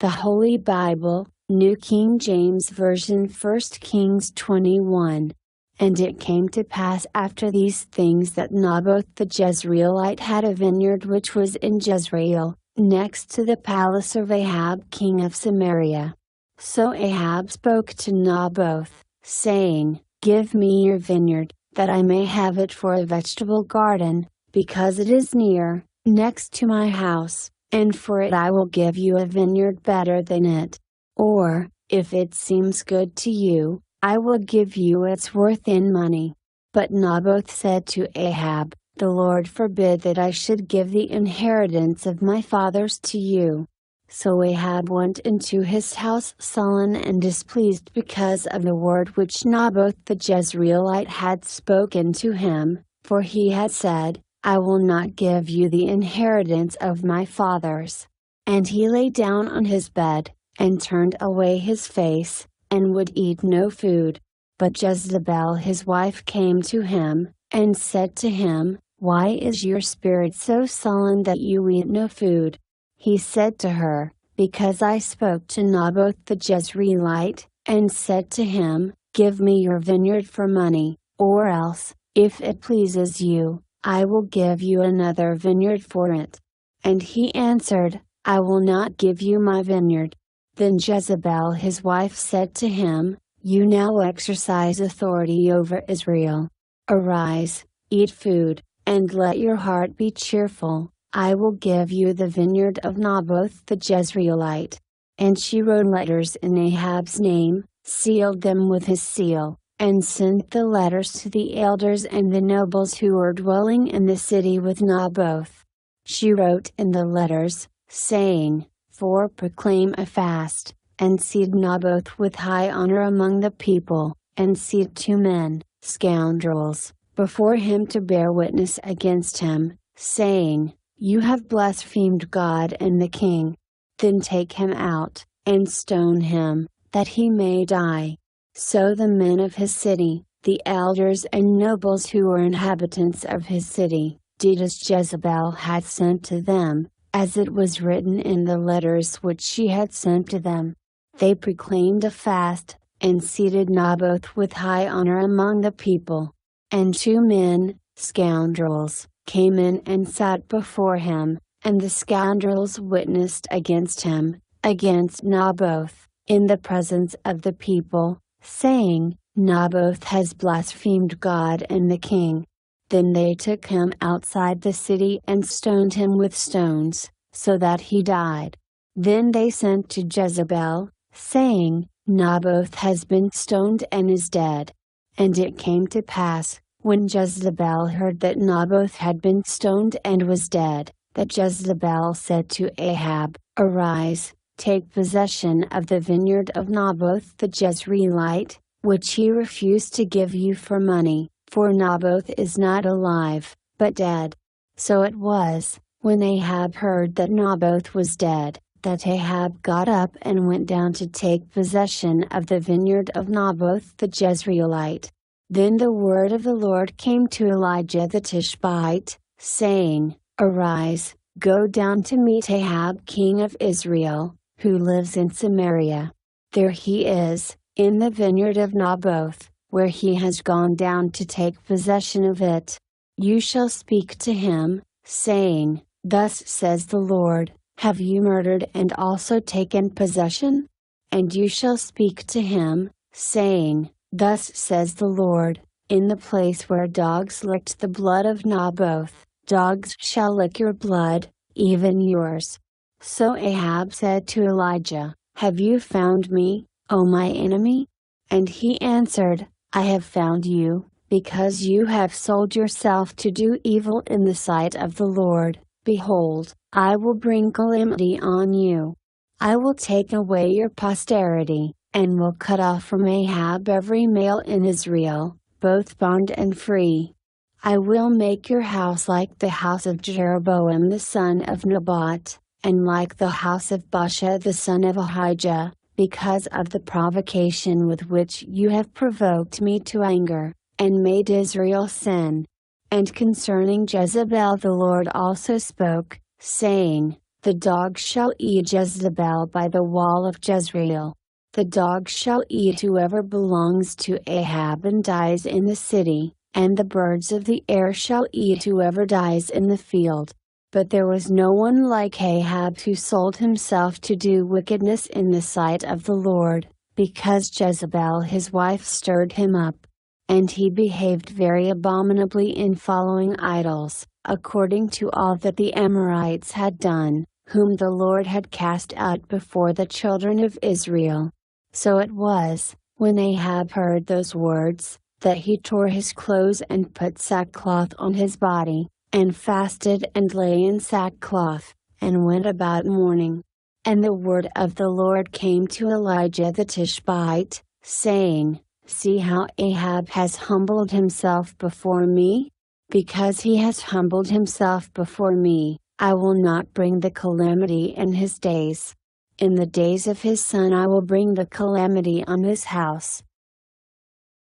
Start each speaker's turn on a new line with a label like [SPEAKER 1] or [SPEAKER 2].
[SPEAKER 1] The Holy Bible, New King James Version, 1 Kings 21. And it came to pass after these things that Naboth the Jezreelite had a vineyard which was in Jezreel, next to the palace of Ahab king of Samaria. So Ahab spoke to Naboth, saying, Give me your vineyard, that I may have it for a vegetable garden, because it is near, next to my house, and for it I will give you a vineyard better than it. Or, if it seems good to you, I will give you its worth in money. But Naboth said to Ahab, The Lord forbid that I should give the inheritance of my fathers to you. So Ahab went into his house sullen and displeased because of the word which Naboth the Jezreelite had spoken to him, for he had said, I will not give you the inheritance of my fathers. And he lay down on his bed, and turned away his face, and would eat no food. But Jezebel his wife came to him, and said to him, Why is your spirit so sullen that you eat no food? He said to her, Because I spoke to Naboth the Jezreelite, and said to him, Give me your vineyard for money, or else, if it pleases you, I will give you another vineyard for it. And he answered, I will not give you my vineyard. Then Jezebel his wife said to him, You now exercise authority over Israel. Arise, eat food, and let your heart be cheerful. I will give you the vineyard of Naboth the Jezreelite. And she wrote letters in Ahab's name, sealed them with his seal, and sent the letters to the elders and the nobles who were dwelling in the city with Naboth. She wrote in the letters, saying, For proclaim a fast, and seat Naboth with high honor among the people, and seat 2 men, scoundrels, before him to bear witness against him, saying, You have blasphemed God and the king. Then take him out, and stone him, that he may die. So the men of his city, the elders and nobles who were inhabitants of his city, did as Jezebel had sent to them, as it was written in the letters which she had sent to them. They proclaimed a fast, and seated Naboth with high honor among the people. And 2 men, scoundrels, came in and sat before him, and the scoundrels witnessed against him, against Naboth, in the presence of the people, saying, Naboth has blasphemed God and the king. Then they took him outside the city and stoned him with stones, so that he died. Then they sent to Jezebel, saying, Naboth has been stoned and is dead. And it came to pass, when Jezebel heard that Naboth had been stoned and was dead, that Jezebel said to Ahab, Arise, take possession of the vineyard of Naboth the Jezreelite, which he refused to give you for money, for Naboth is not alive, but dead. So it was, when Ahab heard that Naboth was dead, that Ahab got up and went down to take possession of the vineyard of Naboth the Jezreelite. Then the word of the Lord came to Elijah the Tishbite, saying, Arise, go down to meet Ahab king of Israel, who lives in Samaria. There he is, in the vineyard of Naboth, where he has gone down to take possession of it. You shall speak to him, saying, Thus says the Lord, Have you murdered and also taken possession? And you shall speak to him, saying, Thus says the Lord, In the place where dogs licked the blood of Naboth, dogs shall lick your blood, even yours. So Ahab said to Elijah, Have you found me, O my enemy? And he answered, I have found you, because you have sold yourself to do evil in the sight of the Lord. Behold, I will bring calamity on you. I will take away your posterity, and will cut off from Ahab every male in Israel, both bond and free. I will make your house like the house of Jeroboam the son of Nebat, and like the house of Baasha the son of Ahijah, because of the provocation with which you have provoked me to anger, and made Israel sin. And concerning Jezebel the Lord also spoke, saying, The dog shall eat Jezebel by the wall of Jezreel. The dog shall eat whoever belongs to Ahab and dies in the city, and the birds of the air shall eat whoever dies in the field. But there was no one like Ahab who sold himself to do wickedness in the sight of the Lord, because Jezebel his wife stirred him up. And he behaved very abominably in following idols, according to all that the Amorites had done, whom the Lord had cast out before the children of Israel. So it was, when Ahab heard those words, that he tore his clothes and put sackcloth on his body, and fasted and lay in sackcloth, and went about mourning. And the word of the Lord came to Elijah the Tishbite, saying, See how Ahab has humbled himself before me? Because he has humbled himself before me, I will not bring the calamity in his days. In the days of his son I will bring the calamity on his house.